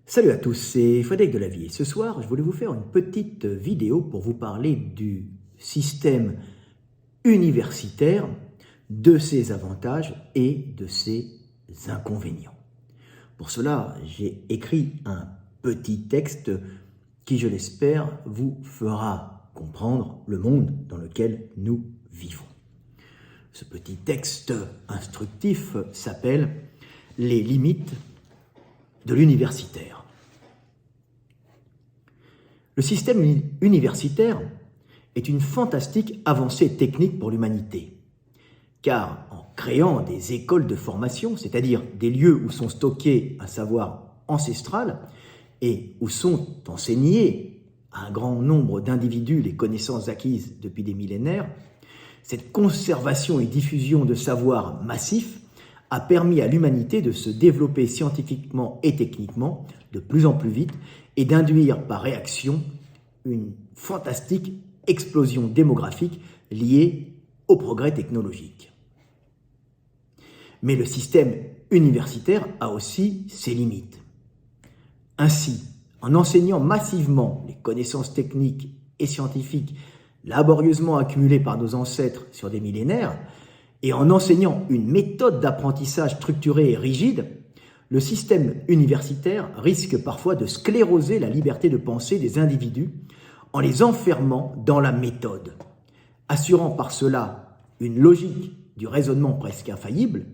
Salut à tous, c'est Frédéric Delavier. Et ce soir, je voulais vous faire une petite vidéo pour vous parler du système universitaire, de ses avantages et de ses inconvénients. Pour cela, j'ai écrit un petit texte qui, je l'espère, vous fera comprendre le monde dans lequel nous vivons. Ce petit texte instructif s'appelle « Les limites de l'universitaire ». Le système universitaire est une fantastique avancée technique pour l'humanité, car en créant des écoles de formation, c'est-à-dire des lieux où sont stockés un savoir ancestral et où sont enseignés à un grand nombre d'individus les connaissances acquises depuis des millénaires, cette conservation et diffusion de savoir massif a permis à l'humanité de se développer scientifiquement et techniquement de plus en plus vite et d'induire par réaction une fantastique explosion démographique liée au progrès technologique. Mais le système universitaire a aussi ses limites. Ainsi, en enseignant massivement les connaissances techniques et scientifiques laborieusement accumulées par nos ancêtres sur des millénaires, et en enseignant une méthode d'apprentissage structurée et rigide, le système universitaire risque parfois de scléroser la liberté de pensée des individus en les enfermant dans la méthode, assurant par cela une logique du raisonnement presque infaillible,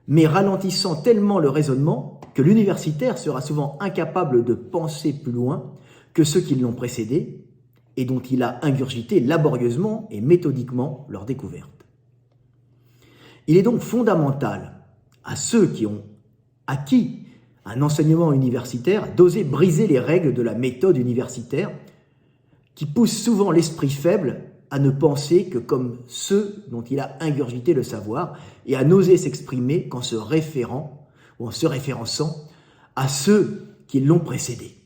mais ralentissant tellement le raisonnement que l'universitaire sera souvent incapable de penser plus loin que ceux qui l'ont précédé et dont il a ingurgité laborieusement et méthodiquement leur découverte. Il est donc fondamental à ceux qui ont acquis un enseignement universitaire d'oser briser les règles de la méthode universitaire qui poussent souvent l'esprit faible à ne penser que comme ceux dont il a ingurgité le savoir et à n'oser s'exprimer qu'en se référant ou en se référençant à ceux qui l'ont précédé,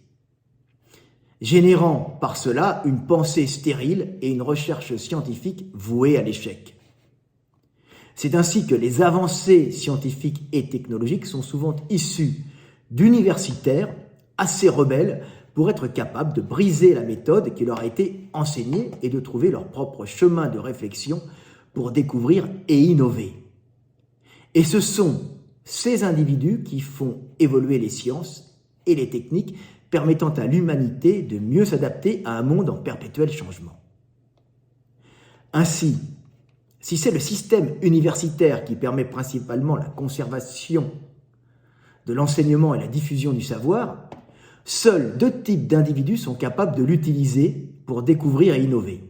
générant par cela une pensée stérile et une recherche scientifique vouée à l'échec. C'est ainsi que les avancées scientifiques et technologiques sont souvent issues d'universitaires assez rebelles pour être capables de briser la méthode qui leur a été enseignée et de trouver leur propre chemin de réflexion pour découvrir et innover. Et ce sont ces individus qui font évoluer les sciences et les techniques permettant à l'humanité de mieux s'adapter à un monde en perpétuel changement. Ainsi, si c'est le système universitaire qui permet principalement la conservation de l'enseignement et la diffusion du savoir, seuls deux types d'individus sont capables de l'utiliser pour découvrir et innover.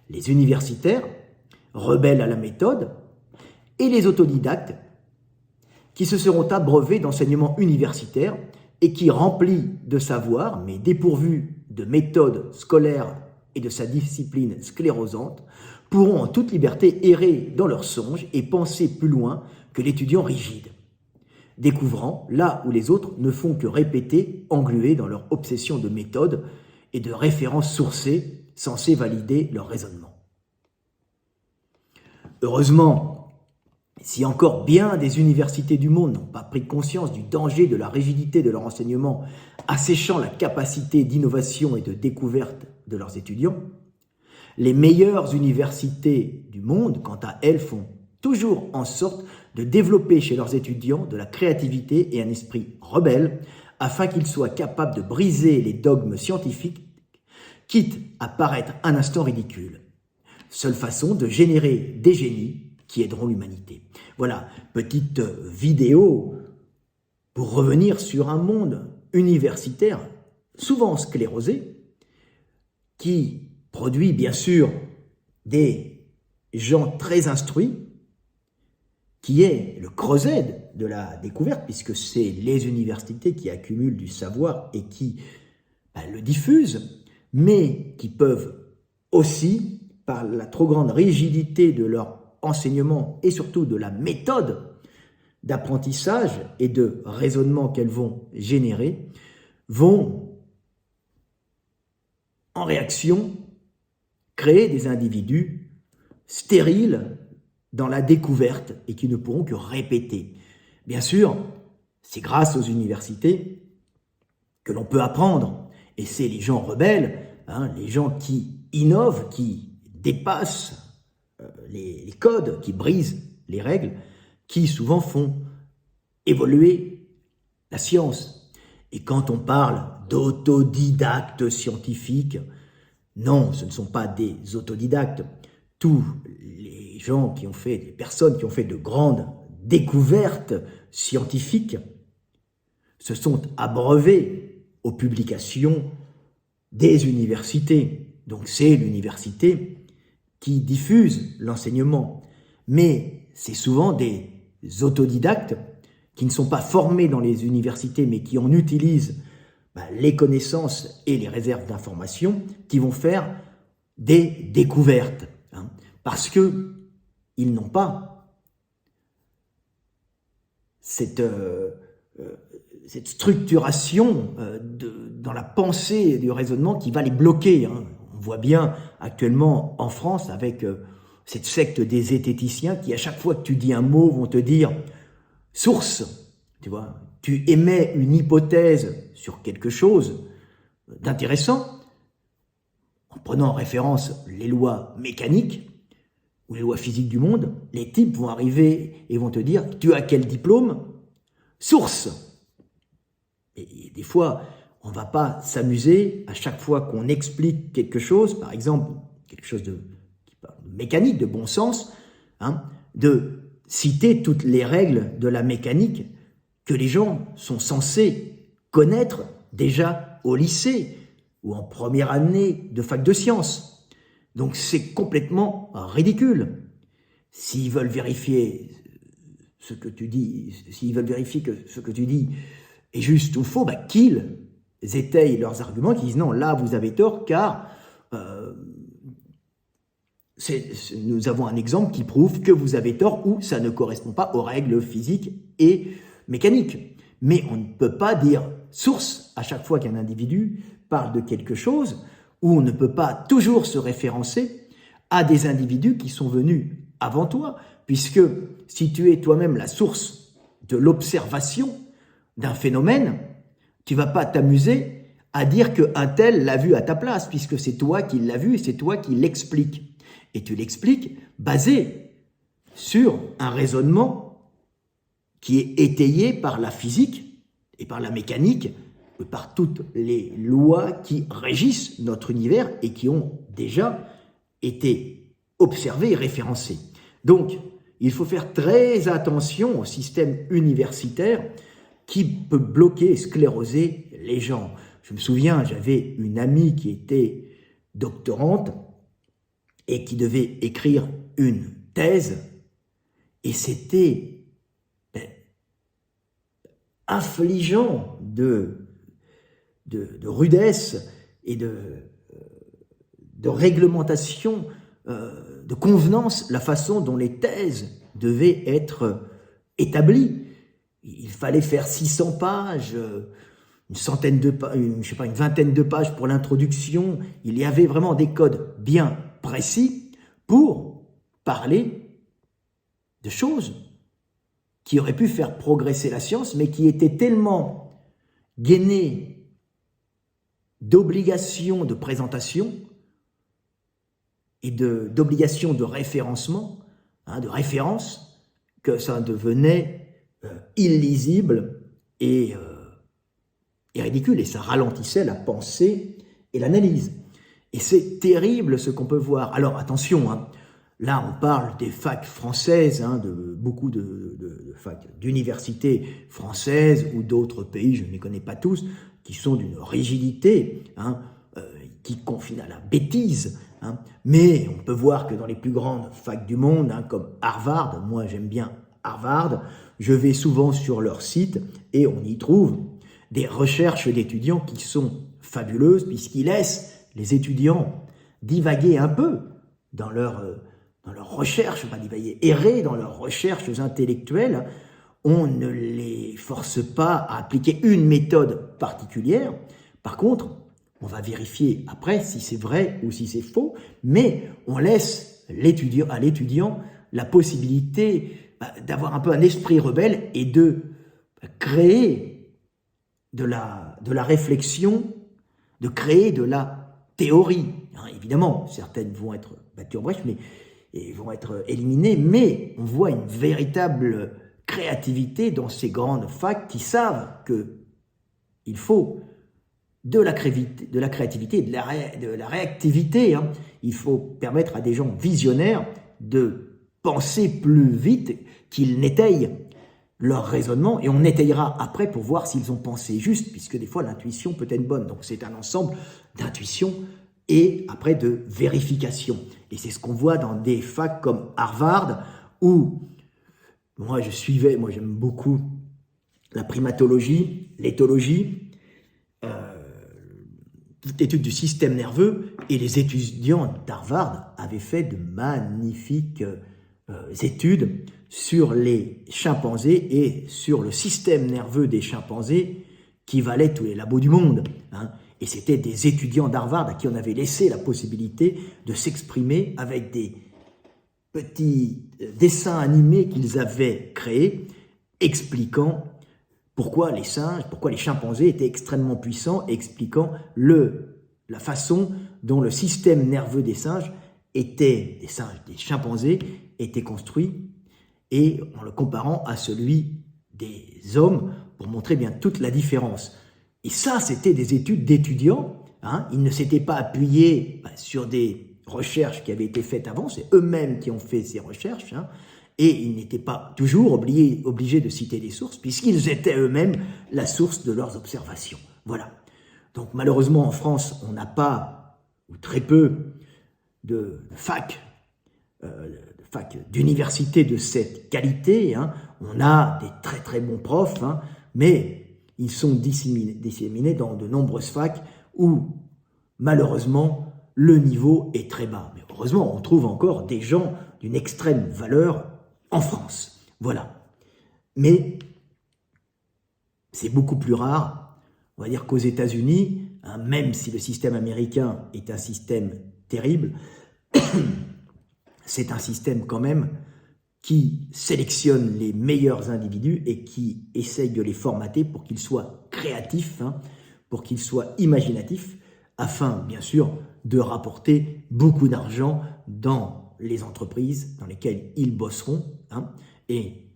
Les universitaires, rebelles à la méthode, et les autodidactes, qui se seront abreuvés d'enseignements universitaires et qui, remplis de savoir, mais dépourvus de méthode scolaire et de sa discipline sclérosante, pourront en toute liberté errer dans leurs songes et penser plus loin que l'étudiant rigide, découvrant là où les autres ne font que répéter, englués dans leur obsession de méthode et de références sourcées censées valider leur raisonnement. Heureusement, si encore bien des universités du monde n'ont pas pris conscience du danger de la rigidité de leur enseignement, asséchant la capacité d'innovation et de découverte de leurs étudiants, les meilleures universités du monde, quant à elles, font toujours en sorte de développer chez leurs étudiants de la créativité et un esprit rebelle afin qu'ils soient capables de briser les dogmes scientifiques, quitte à paraître un instant ridicule. Seule façon de générer des génies qui aideront l'humanité. Voilà, petite vidéo pour revenir sur un monde universitaire souvent sclérosé qui produit bien sûr des gens très instruits, qui est le creuset de la découverte, puisque c'est les universités qui accumulent du savoir et qui le diffusent, mais qui peuvent aussi, par la trop grande rigidité de leur enseignement et surtout de la méthode d'apprentissage et de raisonnement qu'elles vont générer, vont en réaction créer des individus stériles dans la découverte et qui ne pourront que répéter. Bien sûr, C'est grâce aux universités que l'on peut apprendre. Et c'est les gens rebelles, les gens qui innovent, qui dépassent les codes, qui brisent les règles, qui souvent font évoluer la science. Et quand on parle d'autodidactes scientifiques, non, ce ne sont pas des autodidactes. Tous les gens qui ont fait, les personnes qui ont fait de grandes découvertes scientifiques se sont abreuvés aux publications des universités. Donc c'est l'université qui diffuse l'enseignement. Mais c'est souvent des autodidactes qui ne sont pas formés dans les universités, mais qui en utilisent les connaissances et les réserves d'information, qui vont faire des découvertes. Parce qu'ils n'ont pas cette structuration dans la pensée et du raisonnement qui va les bloquer. On voit bien actuellement en France avec cette secte des zététiciens qui, à chaque fois que tu dis un mot, vont te dire « source ». Tu vois, tu émets une hypothèse sur quelque chose d'intéressant, en prenant en référence les lois mécaniques ou les lois physiques du monde, les types vont arriver et vont te dire « tu as quel diplôme ?»« Source !» Et des fois, on ne va pas s'amuser à chaque fois qu'on explique quelque chose, par exemple, quelque chose de mécanique, de bon sens, de citer toutes les règles de la mécanique que les gens sont censés connaître déjà au lycée ou en première année de fac de sciences. Donc c'est complètement ridicule. S'ils veulent vérifier ce que tu dis, s'ils veulent vérifier que ce que tu dis est juste ou faux, qu'ils étayent leurs arguments, qu'ils disent non, là vous avez tort car nous avons un exemple qui prouve que vous avez tort ou ça ne correspond pas aux règles physiques et mécaniques. Mais on ne peut pas dire source à chaque fois qu'un individu parle de quelque chose, ou on ne peut pas toujours se référencer à des individus qui sont venus avant toi, puisque si tu es toi-même la source de l'observation d'un phénomène, tu ne vas pas t'amuser à dire qu'un tel l'a vu à ta place, puisque c'est toi qui l'as vu et c'est toi qui l'expliques. Et tu l'expliques basé sur un raisonnement qui est étayé par la physique et par la mécanique, par toutes les lois qui régissent notre univers et qui ont déjà été observées et référencées. Donc, il faut faire très attention au système universitaire qui peut bloquer, scléroser les gens. Je me souviens, j'avais une amie qui était doctorante et qui devait écrire une thèse, et c'était affligeant de rudesse et de réglementation, de convenance, la façon dont les thèses devaient être établies. Il fallait faire 600 pages, une vingtaine de pages pour l'introduction. Il y avait vraiment des codes bien précis pour parler de choses qui auraient pu faire progresser la science, mais qui étaient tellement gainées d'obligations de présentation et d'obligations de référencement, de référence, que ça devenait illisible et ridicule, et ça ralentissait la pensée et l'analyse. Et c'est terrible ce qu'on peut voir. Alors attention, là on parle des facs françaises, de beaucoup de facs d'universités françaises ou d'autres pays, je ne les connais pas tous, qui sont d'une rigidité qui confine à la bêtise. Mais on peut voir que dans les plus grandes facs du monde, comme Harvard, moi j'aime bien Harvard, je vais souvent sur leur site et on y trouve des recherches d'étudiants qui sont fabuleuses puisqu'ils laissent les étudiants divaguer un peu dans leurs recherches, pas divaguer, errer dans leurs recherches intellectuelles. On ne les force pas à appliquer une méthode particulière. Par contre, on va vérifier après si c'est vrai ou si c'est faux, mais on laisse à l'étudiant la possibilité d'avoir un peu un esprit rebelle et de créer de la réflexion, de créer de la théorie. Hein, évidemment, certaines vont être battues en brèche, mais et vont être éliminées, mais on voit une véritable créativité dans ces grandes facs qui savent qu'il faut de la créativité, de la réactivité. Hein. Il faut permettre à des gens visionnaires de penser plus vite qu'ils n'étayent leur raisonnement, et on étayera après pour voir s'ils ont pensé juste, puisque des fois l'intuition peut être bonne. Donc c'est un ensemble d'intuition et après de vérification. Et c'est ce qu'on voit dans des facs comme Harvard, où moi j'aime beaucoup la primatologie, l'éthologie, toute étude du système nerveux, et les étudiants d'Harvard avaient fait de magnifiques études sur les chimpanzés et sur le système nerveux des chimpanzés qui valaient tous les labos du monde. Hein. Et c'était des étudiants d'Harvard à qui on avait laissé la possibilité de s'exprimer avec des petits dessins animés qu'ils avaient créés, expliquant pourquoi les singes, pourquoi les chimpanzés étaient extrêmement puissants, expliquant la façon dont le système nerveux des chimpanzés était construit, et en le comparant à celui des hommes pour montrer bien toute la différence. Et ça, c'était des études d'étudiants. Hein. Ils ne s'étaient pas appuyés sur des recherches qui avaient été faites avant, c'est eux-mêmes qui ont fait ces recherches, hein. Et ils n'étaient pas toujours obligés de citer des sources, puisqu'ils étaient eux-mêmes la source de leurs observations. Voilà. Donc malheureusement, en France, on n'a pas, ou très peu, de fac d'université de cette qualité. Hein. On a des très très bons profs, hein, mais ils sont disséminés dans de nombreuses facs où, malheureusement, le niveau est très bas. Mais heureusement, on trouve encore des gens d'une extrême valeur en France. Voilà. Mais c'est beaucoup plus rare. On va dire qu'aux États-Unis, hein, même si le système américain est un système terrible, c'est un système quand même qui sélectionne les meilleurs individus et qui essaye de les formater pour qu'ils soient créatifs, hein, pour qu'ils soient imaginatifs, afin, bien sûr, de rapporter beaucoup d'argent dans les entreprises dans lesquelles ils bosseront, hein, et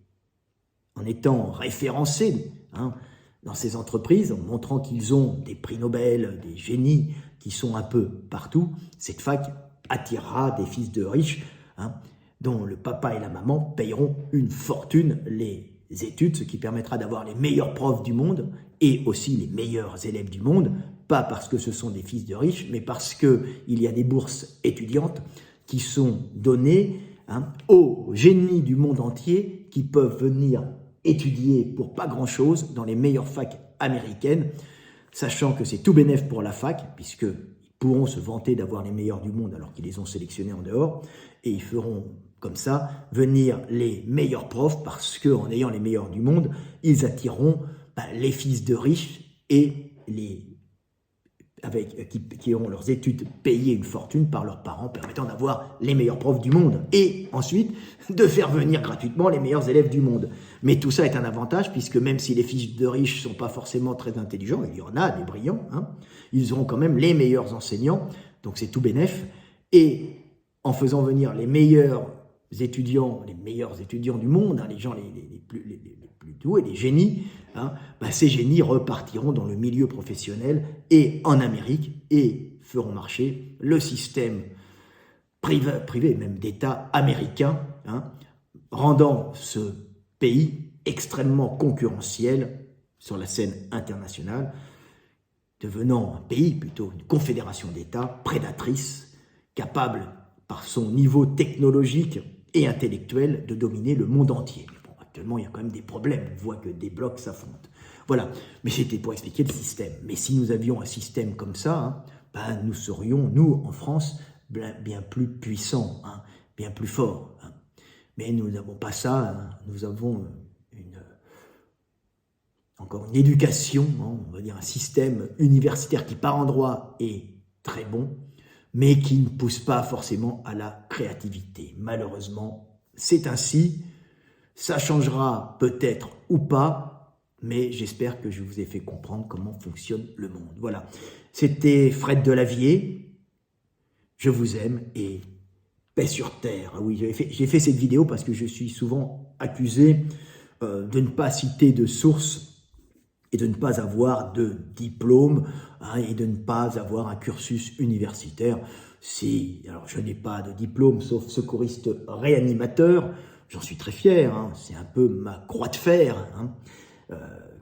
en étant référencés, hein, dans ces entreprises, en montrant qu'ils ont des prix Nobel, des génies qui sont un peu partout, cette fac attirera des fils de riches, hein, dont le papa et la maman payeront une fortune les études, ce qui permettra d'avoir les meilleurs profs du monde et aussi les meilleurs élèves du monde, pas parce que ce sont des fils de riches, mais parce qu'il y a des bourses étudiantes qui sont données, hein, aux génies du monde entier qui peuvent venir étudier pour pas grand-chose dans les meilleures facs américaines, sachant que c'est tout bénef pour la fac, puisqu'ils pourront se vanter d'avoir les meilleurs du monde alors qu'ils les ont sélectionnés en dehors, et ils feront comme ça venir les meilleurs profs, parce qu'en ayant les meilleurs du monde, ils attireront les fils de riches et qui auront leurs études payées une fortune par leurs parents, permettant d'avoir les meilleurs profs du monde, et ensuite de faire venir gratuitement les meilleurs élèves du monde. Mais tout ça est un avantage, puisque même si les fils de riches ne sont pas forcément très intelligents, il y en a des brillants, hein, ils auront quand même les meilleurs enseignants, donc c'est tout bénef, et en faisant venir les meilleurs étudiants du monde, hein, les gens les plus doués, les génies, hein, ces génies repartiront dans le milieu professionnel et en Amérique et feront marcher le système privé même d'État américain, hein, rendant ce pays extrêmement concurrentiel sur la scène internationale, devenant un pays, plutôt une confédération d'États prédatrice, capable par son niveau technologique et intellectuel de dominer le monde entier. Bon, actuellement, il y a quand même des problèmes, on voit que des blocs s'affrontent. Voilà, mais c'était pour expliquer le système. Mais si nous avions un système comme ça, hein, nous serions, nous, en France, bien plus puissants, hein, bien plus forts. Hein. Mais nous n'avons pas ça, hein, nous avons encore une éducation, hein, on va dire un système universitaire qui par endroits est très bon, mais qui ne pousse pas forcément à la créativité. Malheureusement, c'est ainsi. Ça changera peut-être ou pas, mais j'espère que je vous ai fait comprendre comment fonctionne le monde. Voilà, c'était Fred Delavier, je vous aime et paix sur terre. Ah oui, j'ai fait cette vidéo parce que je suis souvent accusé de ne pas citer de sources et de ne pas avoir de diplôme, hein, et de ne pas avoir un cursus universitaire. Alors je n'ai pas de diplôme, sauf secouriste réanimateur, j'en suis très fier, hein, c'est un peu ma croix de fer, hein,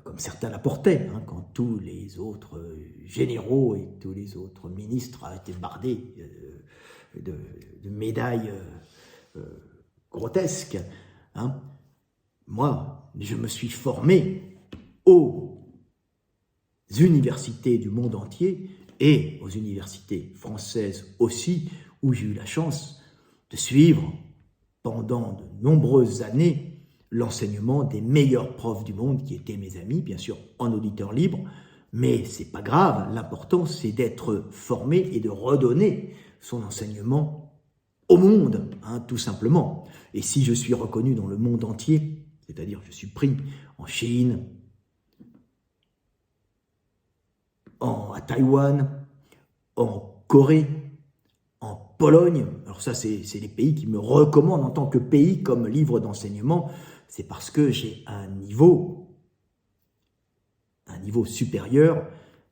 comme certains la portaient, hein, quand tous les autres généraux et tous les autres ministres étaient bardés de médailles grotesques. Hein. Moi, je me suis formé aux universités du monde entier et aux universités françaises aussi, où j'ai eu la chance de suivre pendant de nombreuses années l'enseignement des meilleurs profs du monde qui étaient mes amis, bien sûr en auditeur libre, mais c'est pas grave, l'important c'est d'être formé et de redonner son enseignement au monde, hein, tout simplement. Et si je suis reconnu dans le monde entier, c'est-à-dire je suis pris en Chine, à Taïwan, en Corée, en Pologne, alors ça c'est les pays qui me recommandent en tant que pays comme livre d'enseignement, c'est parce que j'ai un niveau supérieur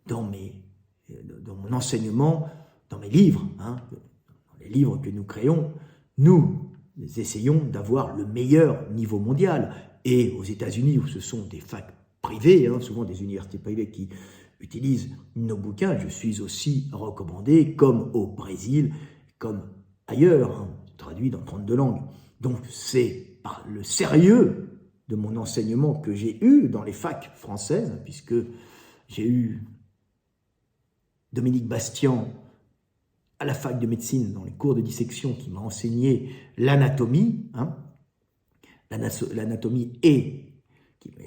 dans mon enseignement, dans mes livres, hein, dans les livres que nous créons. Nous essayons d'avoir le meilleur niveau mondial. Et aux États-Unis, où ce sont des facs privées, hein, souvent des universités privées qui utilisent nos bouquins, je suis aussi recommandé, comme au Brésil, comme ailleurs, hein, traduit dans 32 langues. Donc c'est par le sérieux de mon enseignement que j'ai eu dans les facs françaises, puisque j'ai eu Dominique Bastian à la fac de médecine, dans les cours de dissection, qui m'a enseigné l'anatomie, hein, l'anatomie et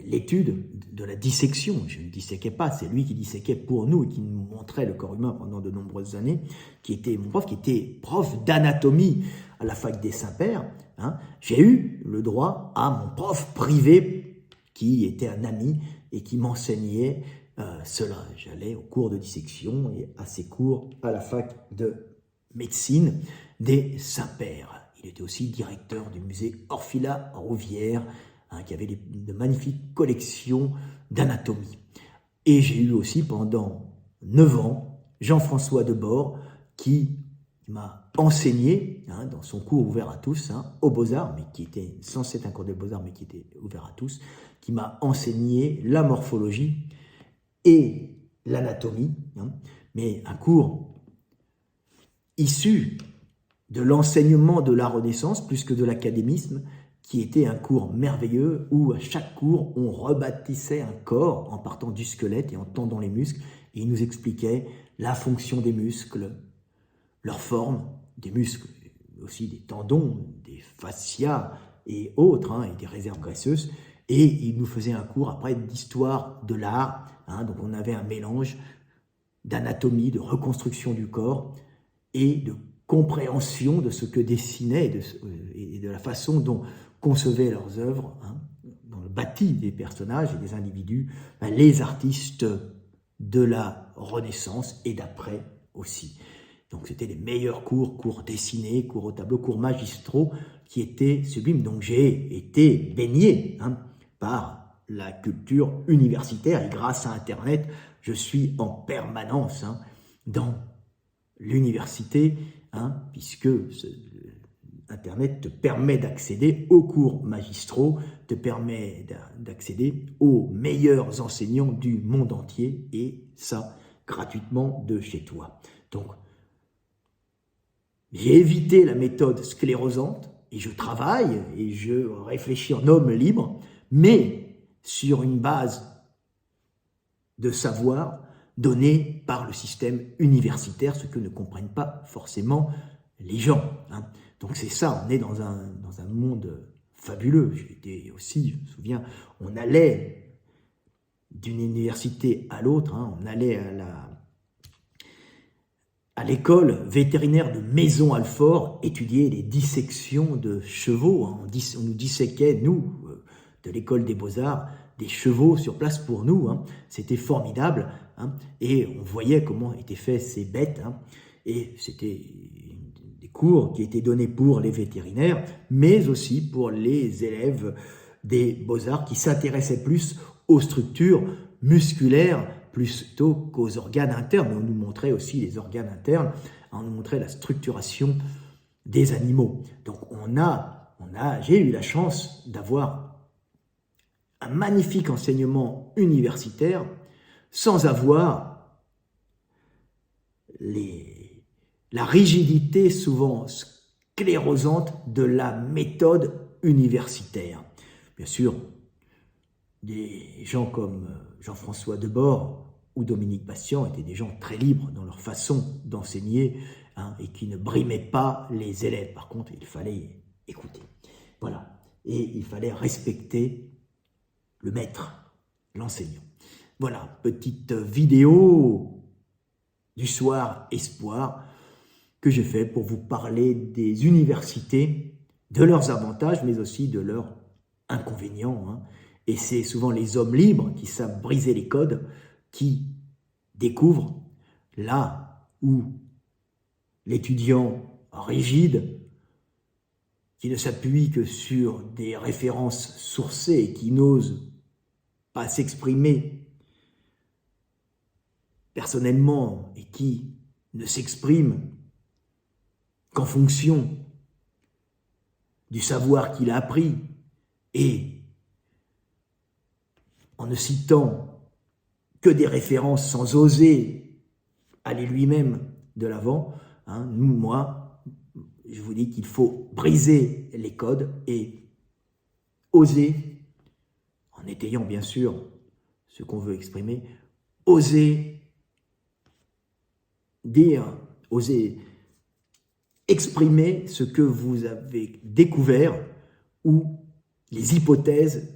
l'étude de la dissection. Je ne disséquais pas, c'est lui qui disséquait pour nous et qui nous montrait le corps humain pendant de nombreuses années, qui était mon prof, qui était prof d'anatomie à la fac des Saints-Pères. Hein. J'ai eu le droit à mon prof privé, qui était un ami et qui m'enseignait cela. J'allais aux cours de dissection et à ses cours à la fac de médecine des Saints-Pères. Il était aussi directeur du musée Orfila-Rouvière, hein, qui avait de magnifiques collections d'anatomie. Et j'ai eu aussi pendant 9 ans Jean-François Debord, qui m'a enseigné, hein, dans son cours ouvert à tous, hein, aux Beaux-Arts, mais qui était censé être un cours des Beaux-Arts, mais qui était ouvert à tous, qui m'a enseigné la morphologie et l'anatomie, hein, mais un cours issu de l'enseignement de la Renaissance, plus que de l'académisme, qui était un cours merveilleux où à chaque cours, on rebâtissait un corps en partant du squelette et en tendant les muscles, et il nous expliquait la fonction des muscles, leur forme, des muscles, aussi des tendons, des fascias et autres, hein, et des réserves graisseuses, et il nous faisait un cours après d'histoire de l'art, hein, donc on avait un mélange d'anatomie, de reconstruction du corps et de compréhension de ce que dessinaient et de la façon dont concevaient leurs œuvres, hein, dans le bâti des personnages et des individus, ben, les artistes de la Renaissance et d'après aussi. Donc c'était les meilleurs cours dessinés, cours au tableau, cours magistraux qui étaient sublimes. Donc j'ai été baigné, hein, par la culture universitaire et grâce à Internet, je suis en permanence, hein, dans l'université, hein, puisque Internet te permet d'accéder aux cours magistraux, te permet d'accéder aux meilleurs enseignants du monde entier, et ça, gratuitement de chez toi. Donc, j'ai évité la méthode sclérosante, et je travaille, et je réfléchis en homme libre, mais sur une base de savoir donné par le système universitaire, ce que ne comprennent pas forcément les gens. Hein. Donc c'est ça, on est dans un monde fabuleux. J'étais aussi, je me souviens, on allait d'une université à l'autre, hein, on allait à l'école vétérinaire de Maison-Alfort étudier les dissections de chevaux. Hein. On nous disséquait, nous, de l'école des Beaux-Arts, des chevaux sur place pour nous, hein. C'était formidable, hein. Et on voyait comment étaient faites ces bêtes, hein. Et c'était des cours qui étaient donnés pour les vétérinaires, mais aussi pour les élèves des beaux-arts qui s'intéressaient plus aux structures musculaires plutôt qu'aux organes internes. On nous montrait aussi les organes internes, on nous montrait la structuration des animaux. Donc j'ai eu la chance d'avoir un magnifique enseignement universitaire sans avoir la rigidité souvent sclérosante de la méthode universitaire. Bien sûr, des gens comme Jean-François Debord ou Dominique Bastian étaient des gens très libres dans leur façon d'enseigner, hein, et qui ne brimaient pas les élèves. Par contre, il fallait écouter. Voilà. Et il fallait respecter le maître, l'enseignant. Voilà, petite vidéo du soir espoir que j'ai fait pour vous parler des universités, de leurs avantages, mais aussi de leurs inconvénients, hein. Et c'est souvent les hommes libres qui savent briser les codes, qui découvrent là où l'étudiant rigide, qui ne s'appuie que sur des références sourcées et qui n'ose pas s'exprimer personnellement et qui ne s'exprime qu'en fonction du savoir qu'il a appris et en ne citant que des références sans oser aller lui-même de l'avant, hein, moi, je vous dis qu'il faut briser les codes et oser, en étayant bien sûr ce qu'on veut exprimer, oser dire, oser exprimer ce que vous avez découvert ou les hypothèses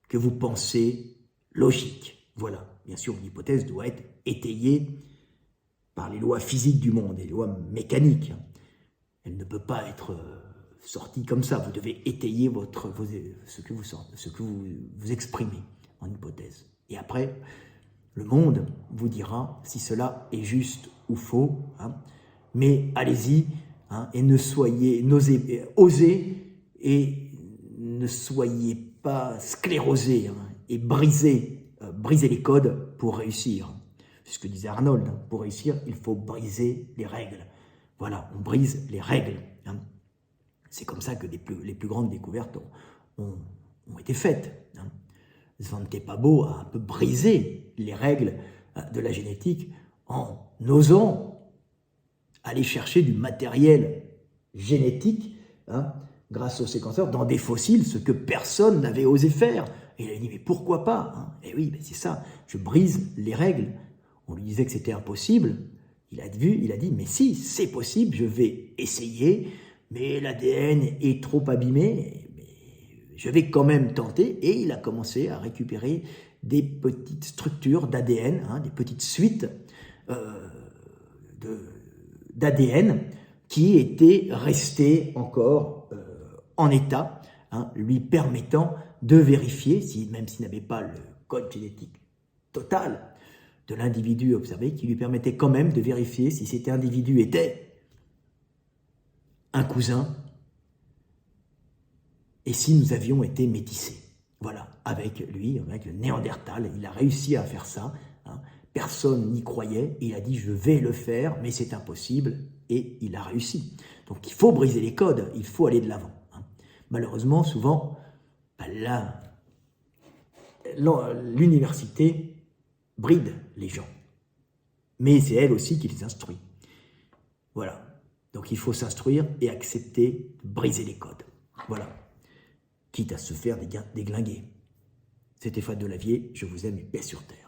que vous pensez logiques. Voilà, bien sûr, une hypothèse doit être étayée par les lois physiques du monde, les lois mécaniques. Elle ne peut pas être sortie comme ça. Vous devez étayer ce que vous exprimez en hypothèse. Et après, le monde vous dira si cela est juste ou faux, hein. Mais allez-y, hein, et osez et ne soyez pas sclérosés, hein, et brisez les codes pour réussir. C'est ce que disait Arnold, hein, pour réussir, il faut briser les règles. Voilà, on brise les règles, hein. C'est comme ça que les plus grandes découvertes ont été faites, hein. Svante Pääbo a un peu brisé les règles de la génétique en osant aller chercher du matériel génétique, hein, grâce aux séquenceurs, dans des fossiles, ce que personne n'avait osé faire. Et il a dit, mais pourquoi pas, hein? Et oui, c'est ça, je brise les règles. On lui disait que c'était impossible. Il a dit, mais si, c'est possible, je vais essayer, mais l'ADN est trop abîmé, mais je vais quand même tenter. Et il a commencé à récupérer des petites structures d'ADN, hein, des petites suites d'ADN qui étaient restées encore en état, hein, lui permettant de vérifier, même s'il n'avait pas le code génétique total de l'individu observé, qui lui permettait quand même de vérifier si cet individu était un cousin et si nous avions été métissés. Voilà, avec lui, avec le Néandertal, il a réussi à faire ça, hein. Personne n'y croyait, il a dit « je vais le faire, mais c'est impossible », et il a réussi. Donc il faut briser les codes, il faut aller de l'avant, hein. Malheureusement, souvent, l'université bride les gens, mais c'est elle aussi qui les instruit. Voilà, donc il faut s'instruire et accepter de briser les codes. Voilà, quitte à se faire déglinguer. C'était Stéphane Delavier, je vous aime et paix sur terre.